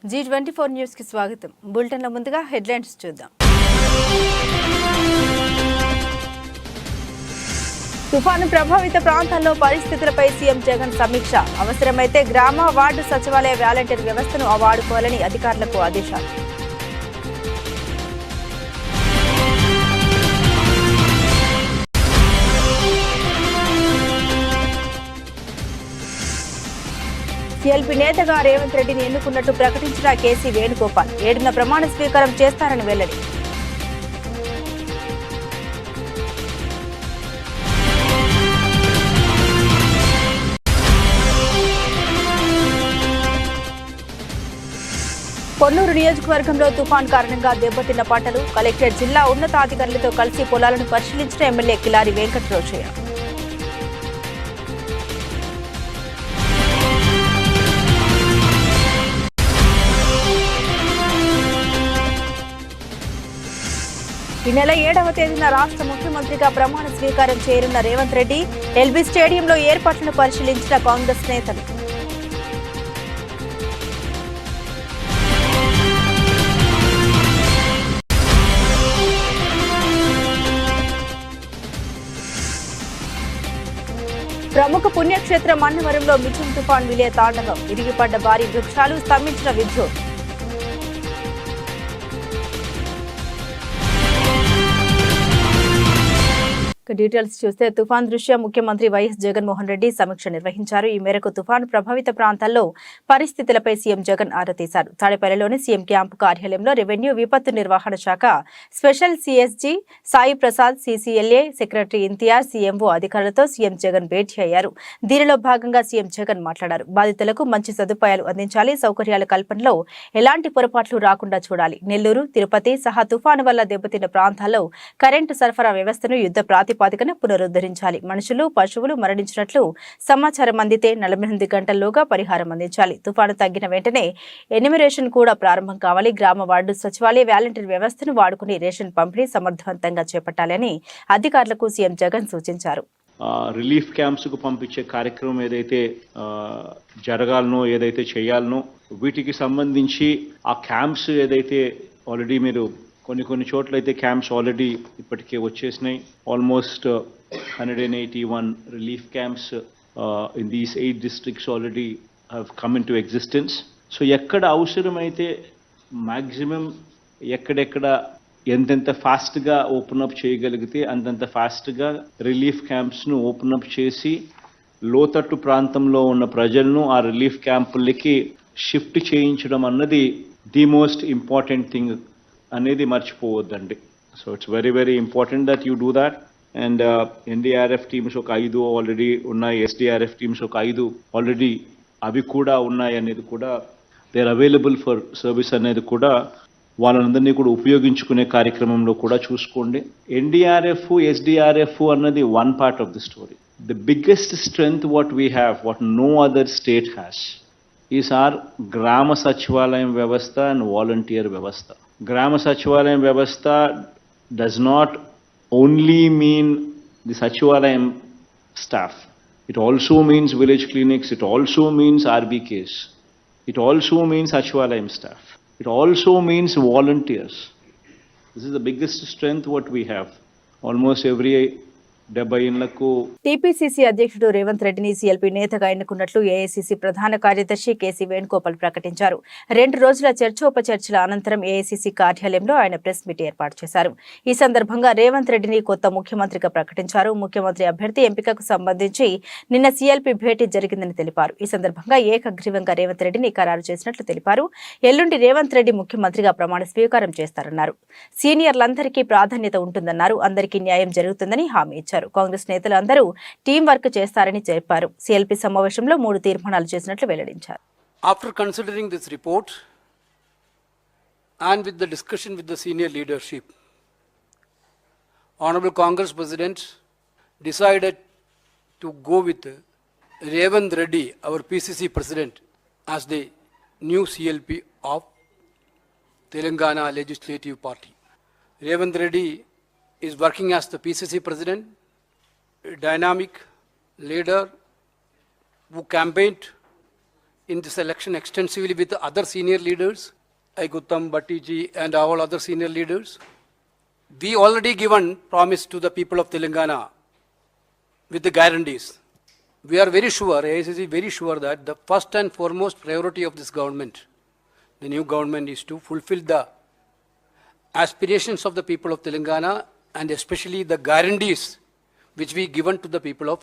G24 news కి స్వాగతం. Bulletin లో ముందుగా హెడ్లైన్స్ చూద్దాం. తుఫాను ప్రభావిత ప్రాంతాల్లో పరిస్థితులపై సీఎం జగన్ సమీక్ష. అవసరమైతే గ్రామ వార్డు సచివాలయ వాలంటీర్ వ్యవస్థను వాడుకోవాలని అధికారులకు ఆదేశాలు. సిఎల్పీ నేతగా రేవంత్ రెడ్డిని ఎన్నుకున్నట్టు ప్రకటించిన కేసీ వేణుగోపాల్ 7న ప్రమాణ స్వీకారం చేస్తారని వెల్లడి. పొన్నూరు నియోజకవర్గంలో తుఫాన్ కారణంగా దెబ్బతిన్న పంటలు. కలెక్టర్ జిల్లా ఉన్నతాధికారులతో కలిసి పొలాలను పరిశీలించిన ఎమ్మెల్యే కిలారి వెంకటరోజయ్య. ఈ నెల 7వ తేదీన రాష్ట్ర ముఖ్యమంత్రిగా ప్రమాణ స్వీకారం చేయనున్న రేవంత్ రెడ్డి ఎల్బీ స్టేడియంలో ఏర్పాట్లను పరిశీలించిన కాంగ్రెస్ నేతలు. ప్రముఖ పుణ్యక్షేత్రం అన్నవరంలో మిథున్ తుఫాన్ విలయ తాండవం. విరిగిపడ్డ భారీ వృక్షాలు, స్తంభించిన విద్యుత్. డీటెయిల్స్ చూస్తే తుఫాన్ దృష్ట్యా ముఖ్యమంత్రి వైఎస్ జగన్మోహన్ రెడ్డి సమీక్ష నిర్వహించారు. ఈ మేరకు తుఫాను ప్రభావిత ప్రాంతాల్లో పరిస్థితులపై సీఎం జగన్ ఆరా తీశారు. తాడేపల్లిలోని సీఎం క్యాంపు కార్యాలయంలో రెవెన్యూ విపత్తు నిర్వహణ శాఖ special CS G Sai Prasad, CCLA secretary Imtiaz, CMO అధికారులతో సీఎం జగన్ భేటీ అయ్యారు. దీనిలో భాగంగా సీఎం జగన్ మాట్లాడారు. బాధితులకు మంచి సదుపాయాలు అందించాలి, సౌకర్యాల కల్పనలో ఎలాంటి పొరపాట్లు రాకుండా చూడాలి. నెల్లూరు, తిరుపతి సహా తుఫాను వల్ల దెబ్బతిన్న ప్రాంతాల్లో కరెంటు సరఫరా వ్యవస్థను యుద్ధ ప్రాతిపదికన పునరుద్ధరించాలి. మనుషులు, పశువులు మరణించినట్లు సమాచారం అందితే 48 గంటల్లోగా పరిహారం అందించాలి. తుఫాను తగ్గిన వెంటనే ఎన్యూమరేషన్ కూడా ప్రారంభం కావాలి. గ్రామ వార్డు సచివాలయ వాలంటీర్ వ్యవస్థను వాడుకుని రేషన్ పంపిణీ సమర్థవంతంగా చేపట్టాలని అధికారులకు సీఎం జగన్ సూచించారు. రిలీఫ్ క్యాంప్స్ కు పంపించే కార్యక్రమం ఏదైతే జరగాలనో, ఏదైతే చేయాలనో వీటికి సంబంధించి ఆ క్యాంప్స్ ఏదైతే ఆల్రెడీ మీరు కొన్ని చోట్ల అయితే క్యాంప్స్ ఆల్రెడీ ఇప్పటికే వచ్చేసినాయి. Almost 181 relief camps in these 8 districts already have come in to existence. So ఎక్కడ అవసరమైతే మ్యాక్సిమం ఎక్కడెక్కడ ఎంతెంత ఫాస్ట్గా ఓపెన్ అప్ చేయగలిగితే అంతంత ఫాస్ట్గా రిలీఫ్ క్యాంప్స్ను ఓపెన్ అప్ చేసి లోతట్టు ప్రాంతంలో ఉన్న ప్రజలను ఆ రిలీఫ్ క్యాంపులకి షిఫ్ట్ చేయించడం అన్నది ది మోస్ట్ ఇంపార్టెంట్ థింగ్ అనేది మర్చిపోవద్దండి. So it's very very important that you do that. And NDRF teams ఒక 5 ఆల్రెడీ ఉన్నాయి, ఎస్డీఆర్ఎఫ్ టీమ్స్ ఒక 5 ఆల్రెడీ అవి కూడా ఉన్నాయి అనేది కూడా they are available for service అనేది కూడా వాళ్ళందరినీ కూడా ఉపయోగించుకునే కార్యక్రమంలో కూడా చూసుకోండి. ఎన్డీఆర్ఎఫ్, ఎస్డీఆర్ఎఫ్ అన్నది one part of the story. The biggest strength what we have, what no other state has, is our Grama Sachivalayam వ్యవస్థ అండ్ వాలంటీర్ వ్యవస్థ. గ్రామ సచివాలయం వ్యవస్థ does not only mean the Sachivalayam staff. It also means village clinics, it also means RBKs, it also means Sachivalayam staff, it also means volunteers. This is the biggest strength what we have. Almost every 70 ఏళ్లకు TPCC అధ్యక్షుడు రేవంత్ రెడ్డిని CLP నేతగా ఎన్నుకున్నట్లు AICC ప్రధాన కార్యదర్శి KC Venugopal ప్రకటించారు. 2 రోజుల చర్చోపచర్చల అనంతరం AICC కార్యాలయంలో ఆయన ప్రెస్ మీట్ ఏర్పాటు చేశారు. ఈ సందర్భంగా రేవంత్ రెడ్డిని కొత్త ముఖ్యమంత్రిగా ప్రకటించారు. ముఖ్యమంత్రి అభ్యర్థి ఎంపికకు సంబంధించి నిన్న సీఎల్పీ భేటీ జరిగిందని తెలిపారు. ఈ సందర్భంగా ఏకగ్రీవంగా రేవంత్ రెడ్డిని ఖరారు చేసినట్లు తెలిపారు. ఎల్లుండి రేవంత్ రెడ్డి ముఖ్యమంత్రిగా ప్రమాణ స్వీకారం చేస్తారన్నారు. సీనియర్లందరికీ ప్రాధాన్యత ఉంటుందన్నారు. అందరికీ న్యాయం జరుగుతుందని హామీ ఇచ్చారు. కాంగ్రెస్ నేతలు అందరూ టీం వర్క్ చేస్తారని చెప్పారు. సిఎల్పీ సమావేశంలో 3 తీర్మానాలు చేసినట్లు వెల్లడించారు. After considering this report and with the discussion with the senior leadership, Honorable Congress President decided to go with Ravand Reddy, our PCC President, as the new CLP of Telangana Legislative Party. Ravand Reddy is working as the PCC President, a dynamic leader who campaigned in this election extensively with other senior leaders, like Uttam Bhattiji and all other senior leaders. We already given promise to the people of Telangana with the guarantees. We are very sure, AICC is very sure that the first and foremost priority of this government, the new government, is to fulfill the aspirations of the people of Telangana and especially the guarantees which we given to the people of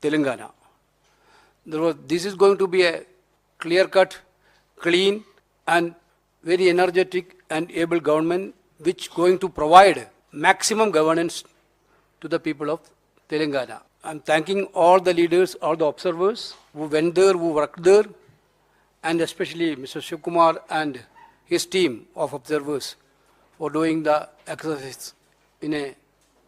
Telangana. This is going to be a clear-cut, clean and very energetic and able government which is going to provide maximum governance to the people of Telangana. I'm thanking all the leaders, all the observers who went there, who worked there, and especially Mr. Shivkumar and his team of observers for doing the exercise in a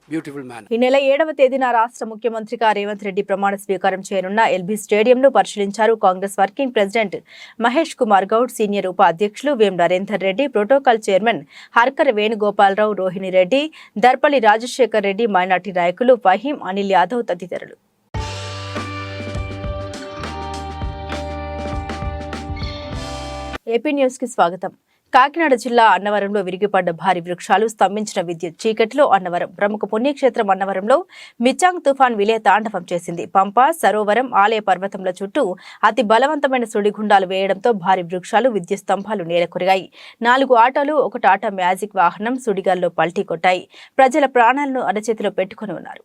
beautiful manner. ఈ నెల 7వ తేదీన రాష్ట్ర ముఖ్యమంత్రిగా రేవంత్ రెడ్డి ప్రమాణ స్వీకారం చేయనున్న LB స్టేడియంను పరిశీలించారు Congress working president Mahesh Kumar Goud, senior ఉప అధ్యక్షులు Vem Narender Reddy, protocol chairman Harkara Venugopalarao, Rohini Reddy, Darpalli Rajasekhar Reddy, minority నాయకులు ఫహీం, అనిల్ యాదవ్ తదితరులు. ఏపీ న్యూస్ కి స్వాగతం. కాకినాడ జిల్లా అన్నవరంలో విరిగిపడ్డ భారీ వృక్షాలు, స్తంభించిన విద్యుత్ చీకట్లో అన్నవరం ప్రముఖ పుణ్యక్షేత్రం అన్నవరంలో మిచాంగ్ తుఫాన్ విలయ తాండవం చేసింది. పంప, సరోవరం, ఆలయ పర్వతముల చుట్టూ అతి బలవంతమైన సుడిగుండాలు వేయడంతో భారీ వృక్షాలు, విద్యుత్ స్తంభాలు నేలకొరిగాయి. 4 ఆటోలు, 1 టాటా మ్యాజిక్ వాహనం సుడిగాల్లో పల్టీ కొట్టాయి. ప్రజల ప్రాణాలను అరచేతిలో పెట్టుకుని ఉన్నారు.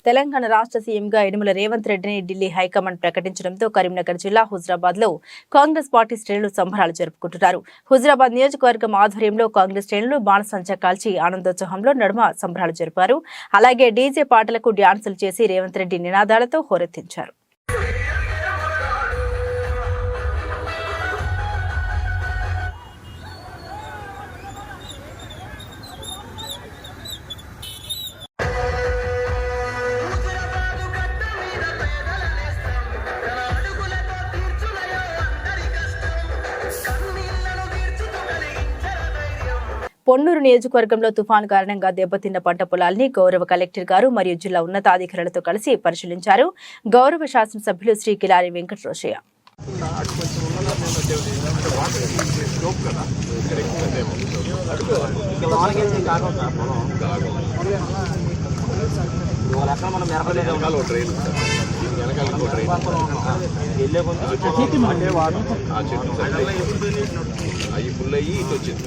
తెలంగాణ రాష్ట్ర సీఎంగా యనమల రేవంత్ రెడ్డిని ఢిల్లీ హైకమాండ్ ప్రకటించడంతో కరీంనగర్ జిల్లా హుజరాబాద్ లో కాంగ్రెస్ పార్టీ శ్రేణులు సంబరాలు జరుపుకుంటున్నారు. హుజరాబాద్ నియోజకవర్గం ఆధ్వర్యంలో కాంగ్రెస్ శ్రేణులు బాణసంచా కాల్చి ఆనందోత్సవంలో నడుమ సంబరాలు జరిపారు. అలాగే డీజే పాటలకు డ్యాన్సులు చేసి రేవంత్ రెడ్డి నినాదాలతో హోరెత్తించారు. పొన్నూరు నియోజకవర్గంలో తుఫాను కారణంగా దెబ్బతిన్న పంట పొలాల్ని గౌరవ కలెక్టర్ గారు మరియు జిల్లా ఉన్నతాధికారులతో కలిసి పరిశీలించారు. గౌరవ శాసనసభ్యులు శ్రీ కిలారి వెంకటరోషయ్య. అవి ఫుల్ అయ్యి ఇటు వచ్చింది.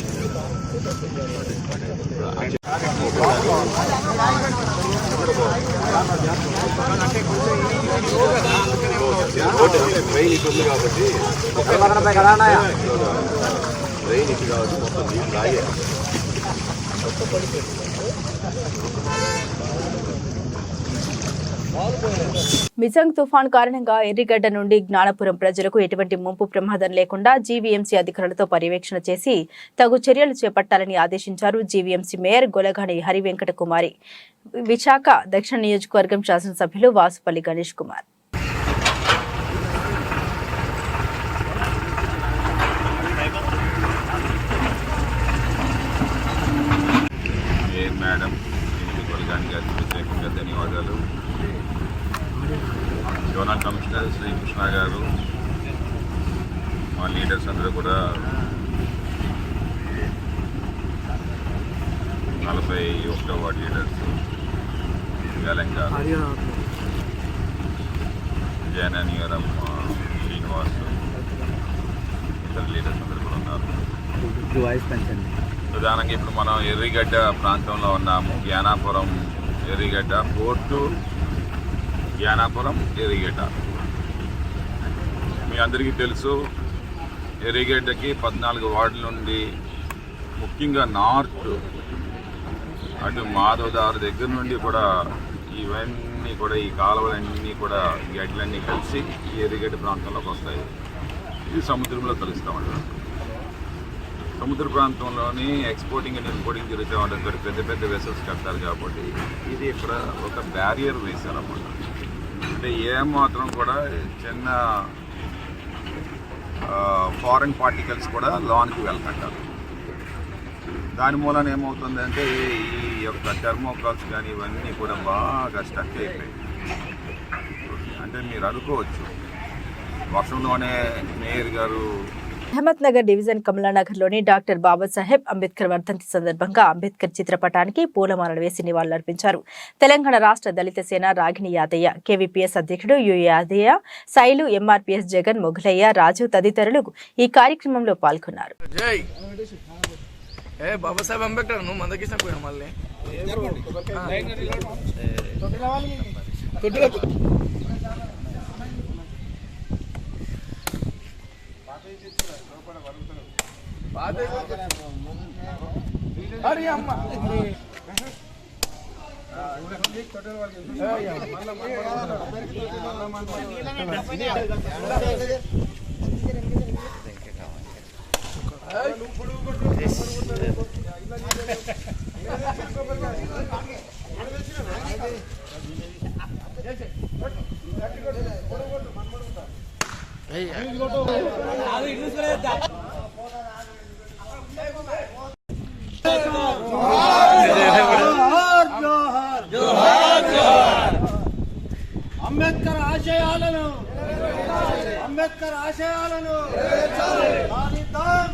ట్రైన్ ఇటు ఉంది కాబట్టి ట్రైన్ ఇటు కాబట్టి మొత్తం నీళ్ళు లాగే. మిజంగ్ తుఫాన్ కారణంగా ఎర్రిగడ్డ నుండి జ్ఞానపురం ప్రజలకు ఎటువంటి ముంపు ప్రమాదం లేకుండా జీవీఎంసీ అధికారులతో పర్యవేక్షణ చేసి తగు చర్యలు చేపట్టాలని ఆదేశించారు జీవీఎంసీ మేయర్ గొలగాని హరివెంకట కుమారి. విశాఖ దక్షిణ నియోజకవర్గం శాసనసభ్యులు వాసుపల్లి గణేష్ కుమార్. మేడం గొలగాని గారికి ప్రత్యేకంగా ధన్యవాదాలు. జోనల్ కమిషనర్ శ్రీ కృష్ణ గారు, మా లీడర్స్ అందరూ కూడా 41వ వార్డు లీడర్స్ తెలంగాణ జయననివరం శ్రీనివాస్, ఇతర లీడర్స్ అందరూ కూడా ఉన్నారు. ప్రధానంగా ఇప్పుడు మనం ఎర్రిగడ్డ ప్రాంతంలో ఉన్నాము. జ్ఞానాపురం ఎర్రిగడ్డ పోర్టు, జ్ఞానాపురం ఎర్రిగడ్డ. మీ అందరికీ తెలుసు, ఎర్రిగడ్డకి 14 వార్డుల నుండి ముఖ్యంగా నార్త్ అటు మాధవదారు దగ్గర నుండి కూడా ఇవన్నీ కూడా ఈ కాలువలన్నీ కూడా గడ్డలన్నీ కలిసి ఈ ఎర్రిగడ్డ ప్రాంతంలోకి వస్తాయి. ఇది సముద్రంలో కలుస్తూ ఉంటారు. సముద్ర ప్రాంతంలోని ఎక్స్పోర్టింగ్ అండ్ ఇంపోర్టింగ్ జరుగుతూ ఉంటుంది. పెద్ద పెద్ద వెసల్స్ కడతారు కాబట్టి ఇది ఇక్కడ ఒక బ్యారియర్ వేశారన్నమాట. అంటే ఏమాత్రం కూడా చిన్న ఫారెన్ పార్టికల్స్ కూడా లోనికి వెళ్తుంటారు. దాని మూలన ఏమవుతుంది అంటే ఈ యొక్క థర్మోకాల్స్ కానీ ఇవన్నీ కూడా బాగా స్టక్ అయిపోయాయి. అంటే మీరు అనుకోవచ్చు వర్షంలోనే మేయర్ గారు అహ్మద్ నగర్ డివిజన్ కమలానగర్లోని డాక్టర్ బాబాసాహెబ్ అంబేద్కర్ వర్ధంతి సందర్భంగా అంబేద్కర్ చిత్రపటానికి పూలమాలలు వేసి నివాళులర్పించారు. తెలంగాణ రాష్ట్ర దళిత సేన రాగిణి యాదయ్య, కేవీపీఎస్ అధ్యక్షుడు యు యాదయ్య, సైలు, ఎంఆర్పీఎస్ జగన్, మొఘలయ్య, రాజు తదితరులు ఈ కార్యక్రమంలో పాల్గొన్నారు. బాబాసాహెబ్ అంబేద్కర్ నువ్వు మందకృష్ణ పోయినా మళ్ళీ అరే అమ్మ అంబేద్కర్ ఆశయాలను సాధిద్దాం.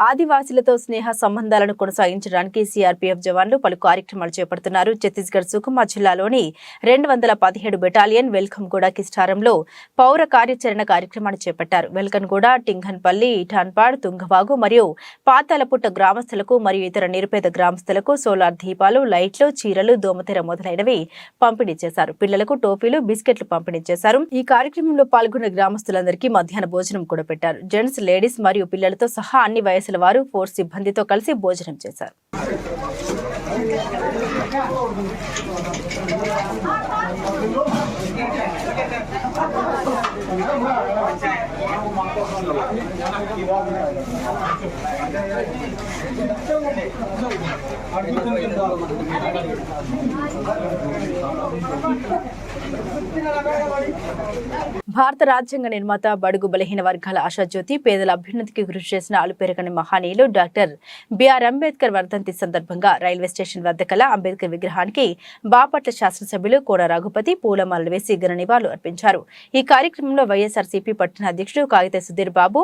ఆదివాసీలతో స్నేహ సంబంధాలను కొనసాగించడానికి సిఆర్పీఎఫ్ జవాన్లు పలు కార్యక్రమాలు చేపడుతున్నారు. ఛత్తీస్గఢ్ సుకుమా జిల్లాలోని 217 బెటాలియన్ వెల్కంగూడ కిస్టారంలో పౌర కార్యాచరణ కార్యక్రమాన్ని చేపట్టారు. వెల్కన్గూడ, టింగన్పల్లి, ఇఠాన్పాడ్, తుంగవాగు మరియు పాతాలపుట్ట గ్రామస్తులకు మరియు ఇతర నిరుపేద గ్రామస్తులకు సోలార్ దీపాలు, లైట్లు, చీరలు, దోమతెర మొదలైనవి పంపిణీ చేశారు. పిల్లలకు టోపీలు, బిస్కెట్లు పంపిణీ చేశారు. ఈ కార్యక్రమంలో పాల్గొన్న గ్రామస్తులందరికీ మధ్యాహ్న భోజనం కూడా పెట్టారు. జెంట్స్, లేడీస్ మరియు పిల్లలతో సహా అన్ని వయసుల వారు ఫోర్స్ సిబ్బందితో కలిసి భోజనం చేశారు. భారత రాజ్యాంగ నిర్మాత, బడుగు బలహీన వర్గాల ఆశాజ్యోతి, పేదల అభ్యున్నతికి కృషి చేసిన అలుపెరగని మహానీయులు డాక్టర్ బిఆర్ అంబేద్కర్ వర్ధంతి సందర్భంగా రైల్వే స్టేషన్ వద్ద కల అంబేద్కర్ విగ్రహానికి బాపట్ల శాసనసభ్యులు కోన రఘుపతి పూలమాలలు వేసి ఘన నివాళులు అర్పించారు. ఈ కార్యక్రమంలో వైఎస్ఆర్సీపీ పట్టణ అధ్యక్షుడు కాగిత సుధీర్ బాబు,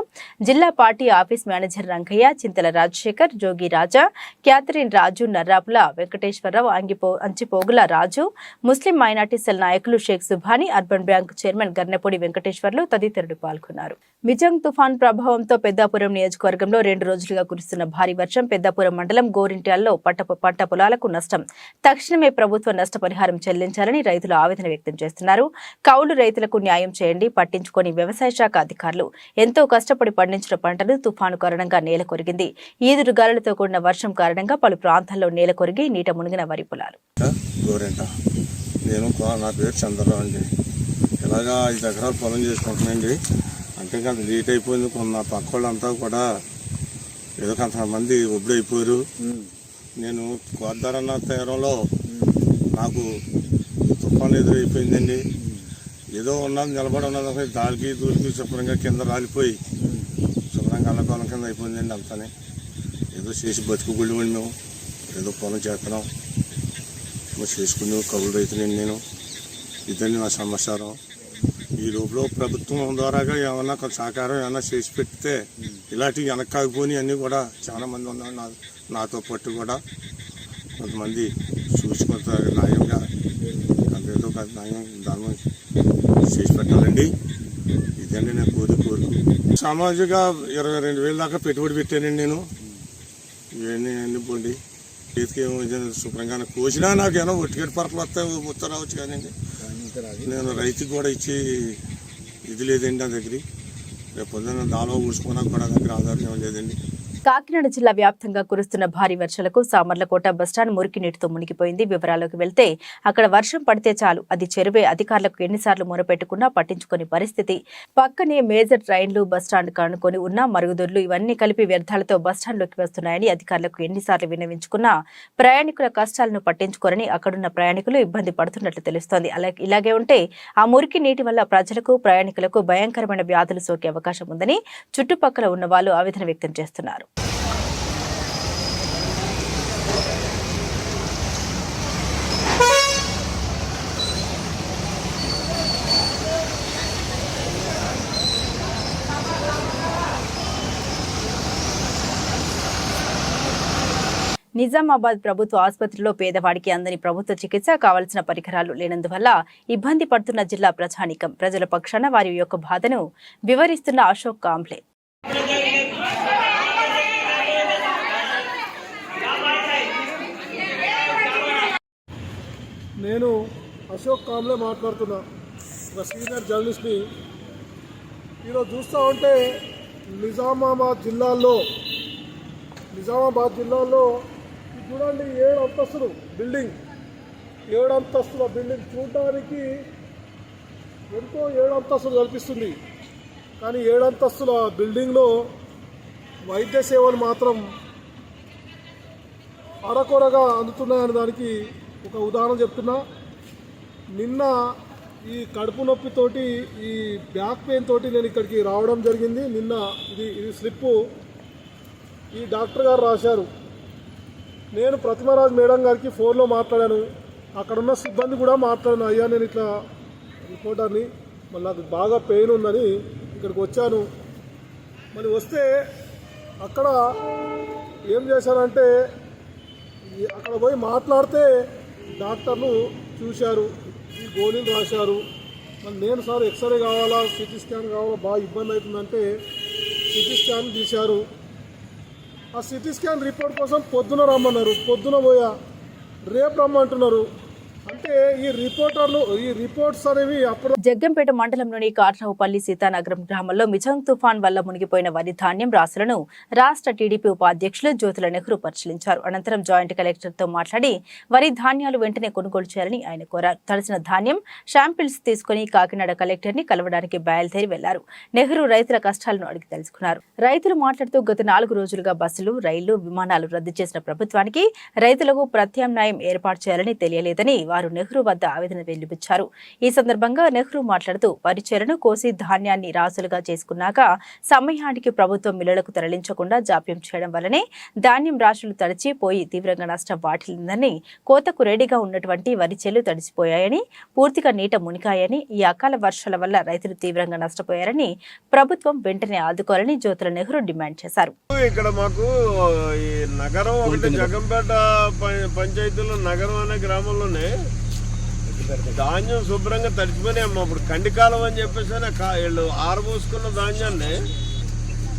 జిల్లా party office manager Rangaiah, Chintala Rajasekhar, Jogi Raja, Catherine Raju, Narrapula Venkateswararao, Anchipogula Raju, Muslim minority cell నాయకులు Shaik Subhani, urban bank chairman Garnepudi Venkateswarlu తదితరులు పాల్గొన్నారు. మిజంగ్ తుఫాన్ ప్రభావంతో పెద్దాపురం నియోజకవర్గంలో 2 రోజులుగా కురుస్తున్న భారీ వర్షం పెద్దాపురం మండలం గోరింట్యాల్లో పంట పొలాలకు నష్టం. తక్షణమే ప్రభుత్వం నష్టపరిహారం చెల్లించాలని రైతులు ఆవేదన వ్యక్తం చేస్తున్నారు. కౌలు రైతులకు న్యాయం చేయండి, పట్టించుకొని వ్యవసాయ శాఖ అధికారులు ఎంతో కష్టపడి పండించిన పంటలు తుఫాను కారణంగా నేల కొరిగింది. ఈదురు గాలులతో కూడిన వర్షం కారణంగా పలు ప్రాంతాల్లో నేల కొరిగి నీట మునిగిన వరి పొలాలు. నా పేరు చంద్రరావు అండి. ఇలాగా 5 ఎకరాలు పొలం చేసుకుంటున్నాండి. అంటే కొంత లేట్ అయిపోయింది. కొన్న పక్క వాళ్ళంతా కూడా ఏదో కొంతమంది ఒప్పుడు అయిపోయారు. నేను కోద్దారన్న తీరంలో నాకు తుఫాను ఎదురైపోయిందండి. ఏదో ఉన్నది నిలబడి ఉన్నది దానికి దూరికి శుభ్రంగా కింద రాలిపోయి శుభ్రంగా అల్లకొలం కింద అయిపోయిందండి. అంతానే ఏదో చేసి బతుకుగుళ్ళు మేము ఏదో పొలం చేస్తున్నాం, చేసుకుని కౌలు రైతునండి నేను. ఇదండి నా సమాచారం. ఈ లోపల ప్రభుత్వం ద్వారాగా ఏమన్నా కొంత సహకారం ఏమన్నా చేసి పెడితే ఇలాంటివి వెనక్కాగిపోయి అన్నీ కూడా చాలా మంది ఉన్నారు. నాతో పాటు కూడా కొంతమంది చూసి కొంత న్యాయంగా ఏదో కొంత న్యాయం దాని చేసి పెట్టాలండి. ఇదండి నేను కోరుకు సామాజిక 22,000 దాకా పెట్టుబడి పెట్టానండి నేను. ఇవన్నీ అన్ని పోండి చేతికి ఏమో శుభ్రంగా కోసినా నాకేమో ఒట్టిగడ్డి పరకలు వస్తాయి, మొత్తం రావచ్చు కానండి. నేను రైతుకి కూడా ఇచ్చి ఇది లేదండి నా దగ్గర. రేపు పొద్దున్న దాలో ఊసుకోవడానికి కూడా దగ్గర ఆధారం ఏం లేదండి. కాకినాడ జిల్లా వ్యాప్తంగా కురుస్తున్న భారీ వర్షాలకు సామర్లకోట బస్టాండ్ మురికి నీటితో మునిగిపోయింది. వివరాల్లోకి వెళ్తే అక్కడ వర్షం పడితే చాలు అది చెరువే. అధికారులకు ఎన్నిసార్లు మొరపెట్టుకున్నా పట్టించుకునే పరిస్థితి. పక్కనే మేజర్ ట్రైన్లు బస్టాండ్ కానుకొని ఉన్న మరుగుదొడ్లు ఇవన్నీ కలిపి వ్యర్థాలతో బస్టాండ్లోకి వస్తున్నాయని అధికారులకు ఎన్నిసార్లు విన్నవించుకున్నా ప్రయాణికుల కష్టాలను పట్టించుకోరని అక్కడున్న ప్రయాణికులు ఇబ్బంది పడుతున్నట్లు తెలుస్తోంది. ఇలాగే ఉంటే ఆ మురికి నీటి వల్ల ప్రజలకు ప్రయాణికులకు భయంకరమైన వ్యాధులు సోకే అవకాశం ఉందని చుట్టుపక్కల ఉన్న వాళ్ళు ఆవేదన వ్యక్తం చేస్తున్నారు. నిజామాబాద్ ప్రభుత్వ ఆసుపత్రిలో పేదవాడికి అందని ప్రభుత్వ చికిత్స కావాల్సిన పరికరాలు లేనందువల్ల ఇబ్బంది పడుతున్న జిల్లా ప్రజానీకం. ప్రజల పక్షాన వారి యొక్క బాధను వివరిస్తున్న అశోక్ కాంబ్లే. నేను అశోక్ కాంబ్లే మాట్లాడుతున్నా, ఒక సీనియర్ జర్నలిస్ట్ని. ఈరోజు చూస్తూ ఉంటే నిజామాబాద్ జిల్లాలో చూడండి 7 అంతస్తులు బిల్డింగ్, 7 అంతస్తుల బిల్డింగ్ చూడడానికి ఎంతో 7 అంతస్తులు కల్పిస్తుంది. కానీ 7 అంతస్తుల బిల్డింగ్లో వైద్య సేవలు మాత్రం అరకొరగా అందుతున్నాయని దానికి ఒక ఉదాహరణ చెప్తున్నా. నిన్న ఈ కడుపు నొప్పితోటి, ఈ బ్యాక్ పెయిన్ తోటి నేను ఇక్కడికి రావడం జరిగింది. నిన్న ఇది స్లిప్పు ఈ డాక్టర్ గారు రాశారు. నేను ప్రతిమరాజ్ మేడం గారికి ఫోన్లో మాట్లాడాను, అక్కడున్న సిబ్బంది కూడా మాట్లాడాను. అయ్యా నేను ఇట్లా రిపోర్టర్ని, మళ్ళీ నాకు బాగా పెయిన్ ఉందని ఇక్కడికి వచ్చాను. మరి వస్తే అక్కడ ఏం చేశారంటే అక్కడ పోయి మాట్లాడితే డాక్టర్లు చూశారు, ఈ గోళీలు రాశారు. మరి నేను సార్ ఎక్స్రే కావాలా, సిటీ స్కాన్ కావాలా, బాగా ఇబ్బంది అవుతుందంటే సిటీ స్కాన్ తీశారు. ఆ సిటీ స్కాన్ రిపోర్ట్ కోసం పొద్దున రమ్మన్నారు, పొద్దున పోయా, రేపు రమ్మంటున్నారు. అంటే ఈ రిపోర్ట్స్ అనేవి అప్పుడు. జగ్గంపేట మండలంలోని కాట్రావుపల్లి సీతానగరం గ్రామంలో మిజంగ్ తుఫాన్ వల్ల మునిగిపోయిన వరి ధాన్యం రాసులను రాష్ట్ర టీడీపీ ఉపాధ్యక్షులు జ్యోతుల నెహ్రూ పరిశీలించారు. అనంతరం జాయింట్ కలెక్టర్తో మాట్లాడి వరి ధాన్యాలు వెంటనే కొనుగోలు చేయాలని ఆయన కోరారు. తడిసిన ధాన్యం శాంపిల్స్ తీసుకుని కాకినాడ కలెక్టర్ ని కలవడానికి బయలుదేరి వెళ్లారు. నెహ్రూ రైతుల కష్టాలను అడిగి తెలుసుకున్నారు. రైతులు మాట్లాడుతూ గత 4 రోజులుగా బస్సులు, రైళ్లు, విమానాలు రద్దు చేసిన ప్రభుత్వానికి రైతులకు ప్రత్యామ్నాయం ఏర్పాటు చేయాలని తెలియలేదని వారు నెహ్రూ వద్ద ఆవేదన వెలిబుచ్చారు. ఈ సందర్భంగా నెహ్రూ మాట్లాడుతూ వరి చేలను కోసి ధాన్యాన్ని రాసులుగా చేసుకున్నాక సమయానికి ప్రభుత్వం మిల్లులకు తరలించకుండా జాప్యం చేయడం వల్లనే ధాన్యం రాశులు తడిచిపోయి తీవ్రంగా నష్టం వాటిల్లిందని, కోతకు రెడీగా ఉన్నటువంటి వరి చేలు తడిసిపోయాయని, పూర్తిగా నీట మునిగాయని, ఈ అకాల వర్షాల వల్ల రైతులు తీవ్రంగా నష్టపోయారని ప్రభుత్వం వెంటనే ఆదుకోవాలని జ్యోతుల నెహ్రూ డిమాండ్ చేశారు. ఇక్కడ మాకు ఈ నగరం ఒకటి జగంపేట పంచాయతీలో నగరం అనే గ్రామంలోనే ధాన్యం శుభ్రంగా తడిచిపోయినాయమ్మా. ఇప్పుడు కండికాలం అని చెప్పేసి వీళ్ళు ఆరబోసుకున్న ధాన్యాన్ని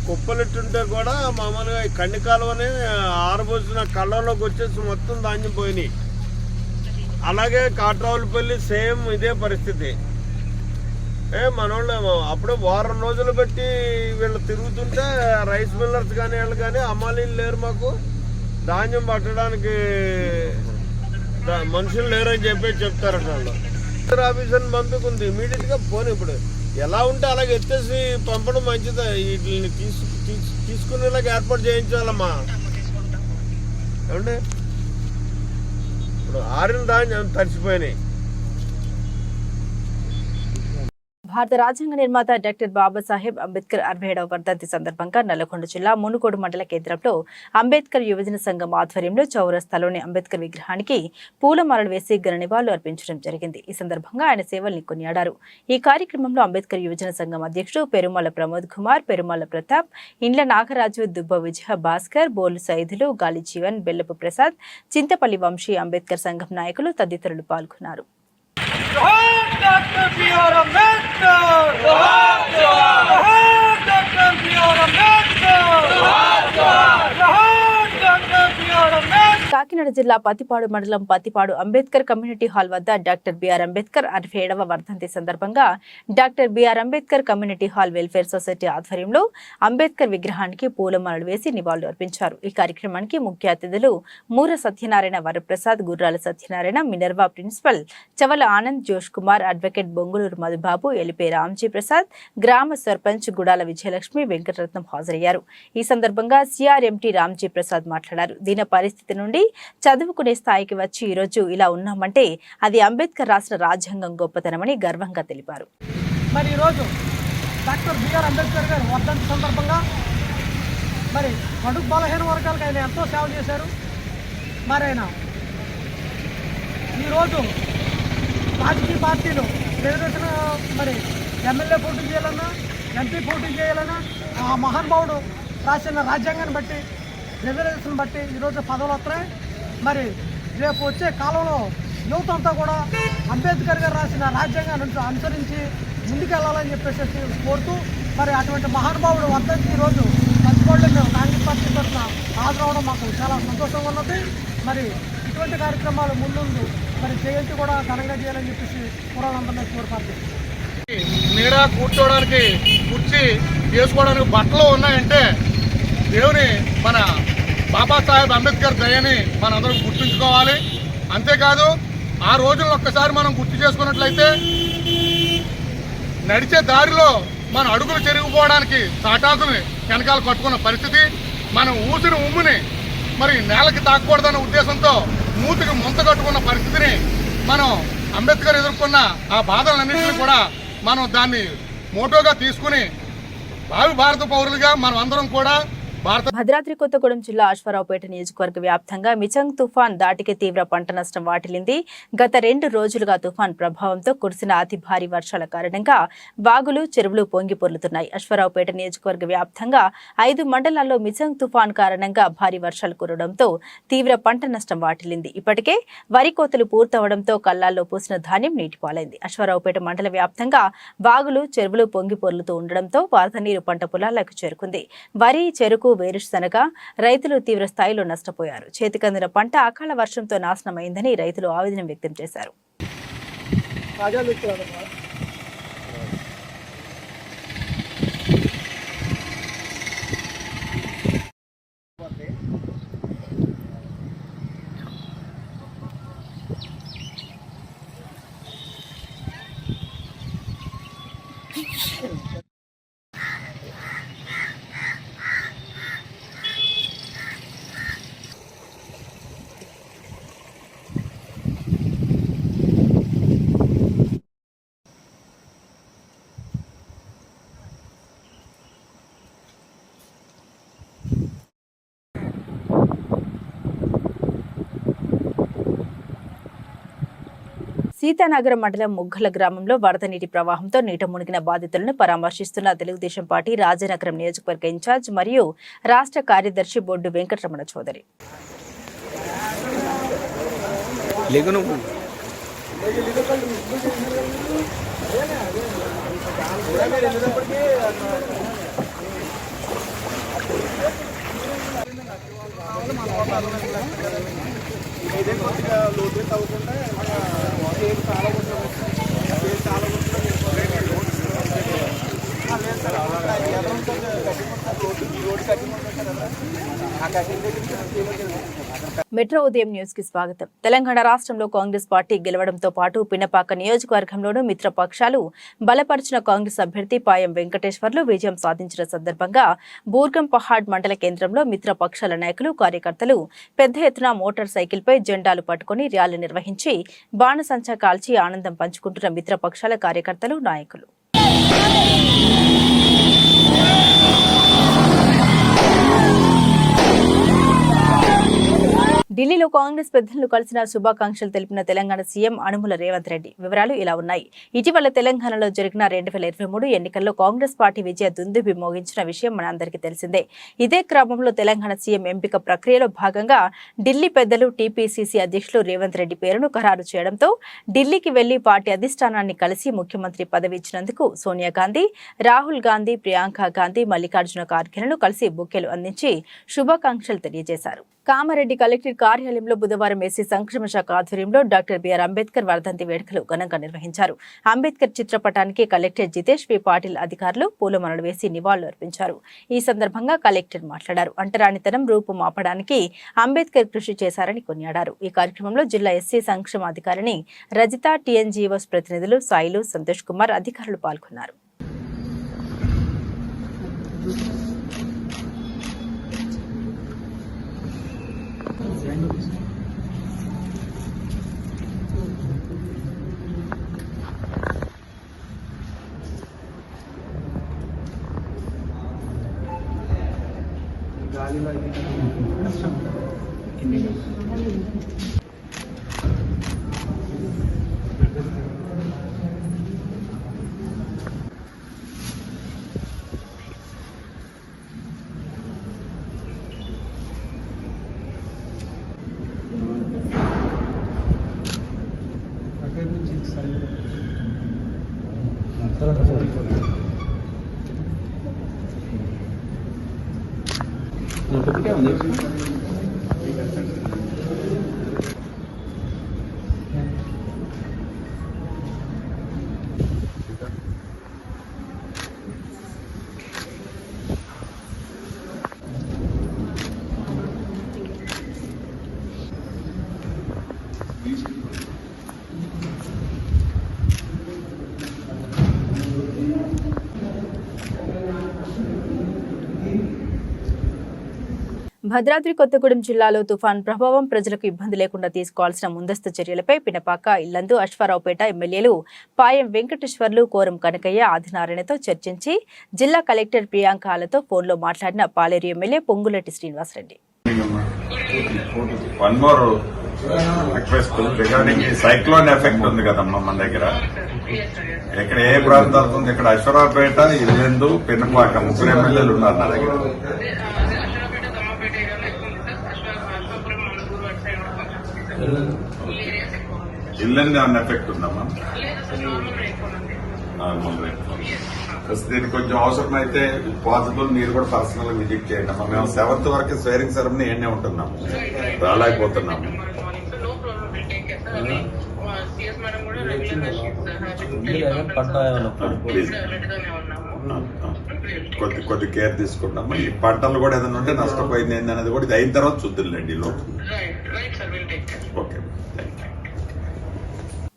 కుప్పలెట్టుంటే కూడా మామూలుగా ఈ కండికాలం అని ఆరబోసిన కళ్ళలోకి వచ్చేసి మొత్తం ధాన్యం పోయినాయి. అలాగే కాట్రావులపల్లి సేమ్ ఇదే పరిస్థితి. మనోళ్ళు అప్పుడే వారం రోజులు బట్టి వీళ్ళు తిరుగుతుంటే రైస్ మిల్లర్స్ కానీ వీళ్ళు కానీ అమ్మాలీలు లేరు, మాకు ధాన్యం పట్టడానికి మనుషులు లేరని చెప్పేసి చెప్తారట వాళ్ళు. ఆఫీసర్ని పంపుకుంది ఇమీడియట్ గా పోనీ. ఇప్పుడు ఎలా ఉంటే అలాగే ఎత్తేసి పంపడం మంచిదా, వీటిని తీసుకునేలాగా ఏర్పాటు చేయించాలమ్మా. ఏమంటే ఇప్పుడు ఆరిన ధాన్యం తడిచిపోయినాయి. భారత రాజ్యాంగ నిర్మాత డాక్టర్ బాబాసాహెబ్ అంబేద్కర్ 67వ వర్ధంతి సందర్భంగా నల్లగొండ జిల్లా మునుగోడు మండల కేంద్రంలో అంబేద్కర్ యువజన సంఘం ఆధ్వర్యంలో చౌరస్తాలోని అంబేద్కర్ విగ్రహానికి పూలమాలలు వేసి ఘన నివాళులు అర్పించడం జరిగింది. ఈ సందర్భంగా ఆయన సేవల్ని కొనియాడారు. ఈ కార్యక్రమంలో అంబేద్కర్ యువజన సంఘం అధ్యక్షుడు పెరుమాల ప్రమోద్ కుమార్, పెరుమాల ప్రతాప్, ఇండ్ల నాగరాజు, దుబ్బ విజయ భాస్కర్, బోలు సైదులు, గాలి జీవన్, బెల్లపు ప్రసాద్, చింతపల్లి వంశీ, అంబేద్కర్ సంఘం నాయకులు తదితరులు పాల్గొన్నారు. కాకినాడ జిల్లా పత్తిపాడు మండలం పత్తిపాడు అంబేద్కర్ కమ్యూనిటీ హాల్ వద్ద డాక్టర్ బిఆర్ అంబేద్కర్ 67వ వర్ధంతి సందర్భంగా doctor BR Ambedkar community hall welfare society ఆధ్వర్యంలో అంబేద్కర్ విగ్రహానికి పూలమాలలు వేసి నివాళులు అర్పించారు. ఈ కార్యక్రమానికి ముఖ్య అతిథులు మూర సత్యనారాయణ, వరప్రసాద్, గుర్రాల సత్యనారాయణ, మినర్వా ప్రిన్సిపల్ చవల ఆనంద్, జోష్ కుమార్, అడ్వకేట్ బొంగులూరు మధుబాబు, ఎలిపే రామ్జీ ప్రసాద్, గ్రామ సర్పంచ్ గుడాల విజయలక్ష్మి, వెంకటరత్నం హాజరయ్యారు. ఈ సందర్భంగా సిఆర్ఎంటీ రామ్జీ ప్రసాద్ మాట్లాడారు. దీని పరిస్థితి నుండి చదువుకునే స్థాయికి వచ్చి ఈరోజు ఇలా ఉన్నామంటే అది అంబేద్కర్ రాసిన రాజ్యాంగం గొప్పతనమని గర్వంగా తెలిపారు. మరి ఈరోజు డాక్టర్ బిఆర్ అంబేద్కర్ గారు వర్ధంతి సందర్భంగా మరి బడుగు బలహీన వర్గాలకు ఆయన ఎంతో సేవ చేశారు. మరి ఆయన ఈరోజు రాజకీయ పార్టీలు తెలుగుదేశం మరి ఎమ్మెల్యే పోటీ చేయాలన్నా, ఎంపీ పోటీ చేయాలన్నా ఆ మహానుభావుడు రాసిన రాజ్యాంగాన్ని బట్టి, రిజర్వేషన్ బట్టి ఈరోజు పదవులు వస్తున్నాయి. మరి రేపు వచ్చే కాలంలో యువత అంతా కూడా అంబేద్కర్ గారు రాసిన రాజ్యాంగాన్ని అనుసరించి ముందుకెళ్లాలని చెప్పేసి కోరుతూ మరి అటువంటి మహానుభావుడు వర్ధంతి ఈరోజు పచ్చికోళ్ళు మేము కాంగ్రెస్ పార్టీ తరఫున హాజరవడం మాకు చాలా సంతోషంగా ఉన్నది. మరి ఇటువంటి కార్యక్రమాలు ముందు మరి జయంతి కూడా ఘనంగా చేయాలని చెప్పేసి పురాలందరినీ కోరుపారు. నీడ కూర్చోవడానికి కుర్చీ చేసుకోవడానికి బట్టలు ఉన్నాయంటే దేవుని మన బాబాసాహెబ్ అంబేద్కర్ దయని మనందరం గుర్తుంచుకోవాలి. అంతేకాదు ఆ రోజులను ఒక్కసారి మనం గుర్తు చేసుకున్నట్లయితే నడిచే దారిలో మన అడుగులు చెరిగిపోవడానికి తాటాకుని వెనకాల కట్టుకున్న పరిస్థితి, మనం ఊసిన ఉమ్ముని మరి నేలకి తాకూడదన్న ఉద్దేశంతో మూతికి ముంత కట్టుకున్న పరిస్థితిని మనం అంబేద్కర్ ఎదుర్కొన్న ఆ బాధలన్నింటినీ కూడా మనం దాన్ని మోటోగా తీసుకుని భావి భారత పౌరులుగా మనం అందరం కూడా భద్రాద్రి కొత్తగూడెం జిల్లా అశ్వారావుపేట నియోజకవర్గ వ్యాప్తంగా మిచంగ్ తుఫాన్ దాటికి తీవ్ర పంట నష్టం వాటిల్లింది. గత 2 రోజులుగా తుఫాన్ ప్రభావంతో కురిసిన అతి భారీ వర్షాల కారణంగా వాగులు, చెరువులు పొంగి పొర్లుతున్నాయి. అశ్వారావుపేట నియోజకవర్గ వ్యాప్తంగా 5 మండలాల్లో మిచంగ్ తుఫాన్ కారణంగా భారీ వర్షాలు కురవడంతో తీవ్ర పంట నష్టం వాటిల్లింది. ఇప్పటికే వరి కోతలు పూర్తవడంతో కల్లాల్లో పూసిన ధాన్యం నీటిపాలైంది. అశ్వారావుపేట మండల వ్యాప్తంగా వాగులు, చెరువులు పొంగి పొర్లుతూ ఉండడంతో వరద నీరు పంట పొలాలకు చేరుకుంది. వరి, చెరుకు, వేరుశనగ రైతులు తీవ్ర స్థాయిలో నష్టపోయారు. చేతికందిన పంట అకాల వర్షంతో నాశనమైందని రైతులు ఆవేదన వ్యక్తం చేశారు. సీతానగరం మండలం ముగ్గల గ్రామంలో వరద నీటి ప్రవాహంతో నీట మునిగిన బాధితులను పరామర్శిస్తున్న తెలుగుదేశం పార్టీ రాజనగరం నియోజకవర్గ ఇన్ఛార్జ్ మరియు రాష్ట్ర కార్యదర్శి బొడ్డు వెంకటరమణ చౌదరి. మెట్రో ఉదయం న్యూస్ కి స్వాగతం. తెలంగాణ రాష్ట్రంలో కాంగ్రెస్ పార్టీ గెలవడంతో పాటు పినపాక నియోజకవర్గంలోనూ మిత్రపక్షాలు బలపరిచిన కాంగ్రెస్ అభ్యర్థి పాయం వెంకటేశ్వర్లు విజయం సాధించిన సందర్భంగా బూర్గం పహాడ్ మండల కేంద్రంలో మిత్రపక్షాల నాయకులు, కార్యకర్తలు పెద్ద ఎత్తున మోటార్ సైకిల్పై జెండాలు పట్టుకుని ర్యాలీ నిర్వహించి బాణసంచా కాల్చి ఆనందం పంచుకుంటున్న మిత్రపక్షాల కార్యకర్తలు, నాయకులు. ఢిల్లీలో కాంగ్రెస్ పెద్దలను కలిసిన శుభాకాంక్షలు తెలిపిన తెలంగాణ సీఎం అనుముల రేవంత్ రెడ్డి. వివరాలు ఇలా ఉన్నాయి. ఇటీవల తెలంగాణలో జరిగిన 2023 ఎన్నికల్లో కాంగ్రెస్ పార్టీ విజయ దుందుబి మోగించిన విషయం మనందరికీ తెలిసిందే. ఇదే క్రమంలో తెలంగాణ సీఎం ఎంపిక ప్రక్రియలో భాగంగా ఢిల్లీ పెద్దలు టీపీసీసీ అధ్యక్షులు రేవంత్ రెడ్డి పేరును ఖరారు చేయడంతో ఢిల్లీకి వెళ్లి పార్టీ అధిష్టానాన్ని కలిసి ముఖ్యమంత్రి పదవి ఇచ్చినందుకు సోనియా గాంధీ, రాహుల్ గాంధీ, ప్రియాంక గాంధీ, మల్లికార్జున ఖార్గేలను కలిసి బొకేలు అందించి శుభాకాంక్షలు తెలియజేశారు. కామారెడ్డి కలెక్టరేట్ కార్యాలయంలో బుధవారం ఎస్సీ సంక్షేమ శాఖ ఆధ్వర్యంలో డాక్టర్ బిఆర్ అంబేద్కర్ వర్ధంతి వేడుకలు ఘనంగా నిర్వహించారు. అంబేద్కర్ చిత్రపటానికి కలెక్టర్ జితేష్ వి పాటిల్ అధికారులు పూలమాలలు వేసి నివాళులు అర్పించారు. ఈ సందర్భంగా కలెక్టర్ మాట్లాడారు. అంటరానితనం రూపుమాపడానికి అంబేద్కర్ కృషి చేశారని కొనియాడారు. ఈ కార్యక్రమంలో జిల్లా ఎస్సీ సంక్షేమ అధికారిని రజిత, టీఎన్జీఓస్ ప్రతినిధులు సాయిలు, సంతోష్ కుమార్ అధికారులు పాల్గొన్నారు. భద్రాద్రి కొత్తగూడెం జిల్లాలో తుఫాన్ ప్రభావం ప్రజలకు ఇబ్బంది లేకుండా తీసుకోవాల్సిన ముందస్తు చర్యలపై పినపాక, ఇల్లందు, అశ్వారావుపేట ఎమ్మెల్యేలు పాయం వెంకటేశ్వర్లు, కోరం కనకయ్య, ఆదినారాయణతో చర్చించి జిల్లా కలెక్టర్ ప్రియాంకలతో ఫోన్లో మాట్లాడిన Paleru MLA Ponguleti Srinivasareddy. Cyclone effect ఉంది కదమ్మా మన దగ్గర. ఇక్కడ ఏ ప్రాంతాలకు ఉంది? ఇక్కడ అశ్వరావుపేట, ఇల్లందు, పినపాక ముగ్గురు ఎమ్మెల్యేలు ఉన్నారు నా దగ్గర. ఇల్లందు ఏమన్నా ఎఫెక్ట్ ఉందమ్మా? దీనికి కొంచెం అవసరం అయితే పాసిబుల్ మీరు కూడా పర్సనల్ గా విజిట్ చేయండి అమ్మా. మేము 7th వరకు స్వేరింగ్ సెరమనీ ఎన్నే ఉంటున్నాము, రాలేకపోతున్నాము. కొద్ది కేర్ తీసుకుంటాము. ఈ పంటలు కూడా ఏదైనా ఉంటే నష్టపోయింది ఏందనేది కూడా ఇది అయిన తర్వాత చూద్దులేండి. ఓకే.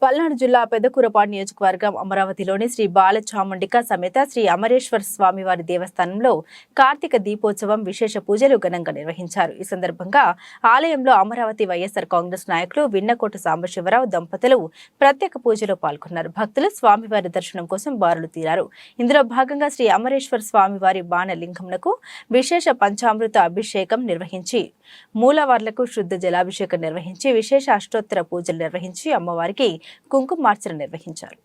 పల్నాడు జిల్లా పెద్దకూరపాడు నియోజకవర్గం అమరావతిలోని శ్రీ బాలచాముండిక సమేత శ్రీ అమరేశ్వర స్వామివారి దేవస్థానంలో కార్తీక దీపోత్సవం విశేష పూజలు ఘనంగా నిర్వహించారు. ఈ సందర్భంగా ఆలయంలో అమరావతి వైఎస్ఆర్ కాంగ్రెస్ నాయకులు విన్నకోట సాంబశివరావు దంపతులు ప్రత్యేక పూజలో పాల్గొన్నారు. భక్తులు స్వామివారి దర్శనం కోసం బారులు తీరారు. ఇందులో భాగంగా శ్రీ అమరేశ్వర స్వామివారి బాణలింగంకు విశేష పంచామృత అభిషేకం నిర్వహించి, మూలవార్లకు శుద్ధ జలాభిషేకం నిర్వహించి, విశేష అష్టోత్తర పూజలు నిర్వహించి అమ్మవారికి కుంకుమార్చన నిర్వహించారు.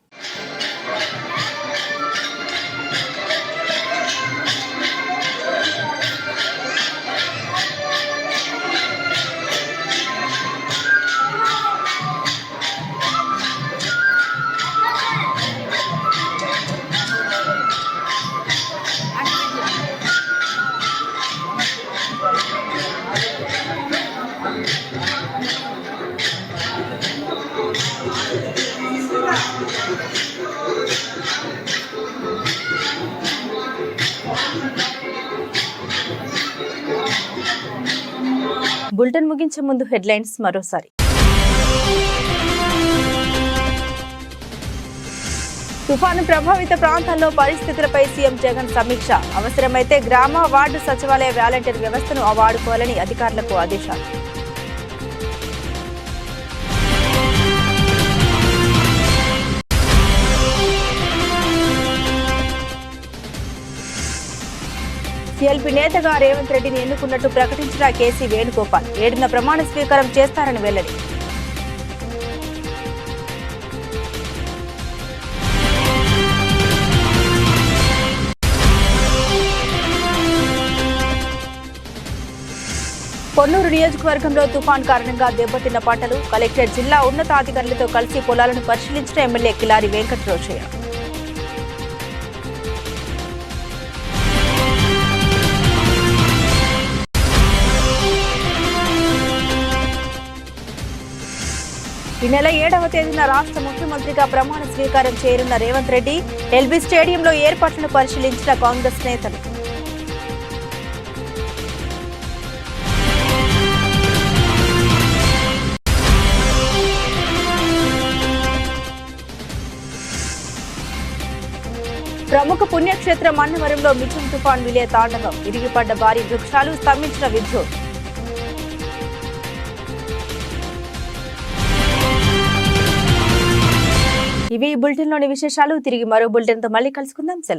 బులెటిన్ ముగించే ముందు హెడ్లైన్స్ మరోసారి. తుఫాను ప్రభావిత ప్రాంతాల్లో పరిస్థితులపై సీఎం జగన్ సమీక్ష. అవసరమైతే గ్రామ, వార్డు సచివాలయ వాలంటీర్ వ్యవస్థను వాడుకోవాలని అధికారులకు ఆదేశాలు. సీఎల్పీ నేతగా రేవంత్ రెడ్డిని ఎన్నుకున్నట్టు ప్రకటించిన కేసీ వేణుగోపాల్. 7న ప్రమాణ స్వీకారం చేస్తారని వెల్లడి. పొన్నూరు నియోజకవర్గంలో తుఫాన్ కారణంగా దెబ్బతిన్న పంటలు. కలెక్టర్ జిల్లా ఉన్నతాధికారులతో కలిసి పొలాలను పరిశీలించిన ఎమ్మెల్యే కిలారి వెంకటరోషయ్య. ఈ నెల 7వ తేదీన రాష్ట్ర ముఖ్యమంత్రిగా ప్రమాణ స్వీకారం చేయనున్న రేవంత్ రెడ్డి ఎల్బీ స్టేడియంలో ఏర్పాట్లను పరిశీలించిన కాంగ్రెస్ నేతలు. ప్రముఖ పుణ్యక్షేత్రం అన్నవరంలో మిథున్ తుఫాన్ విలే తాండవం. ఇరిగిపడ్డ భారీ వృక్షాలు, స్తంభించిన విద్యుత్. ఇవి ఈ బులెటిన్లోని విశేషాలు. తిరిగి మరో బులెటిన్తో మళ్ళీ కలుసుకుందాం.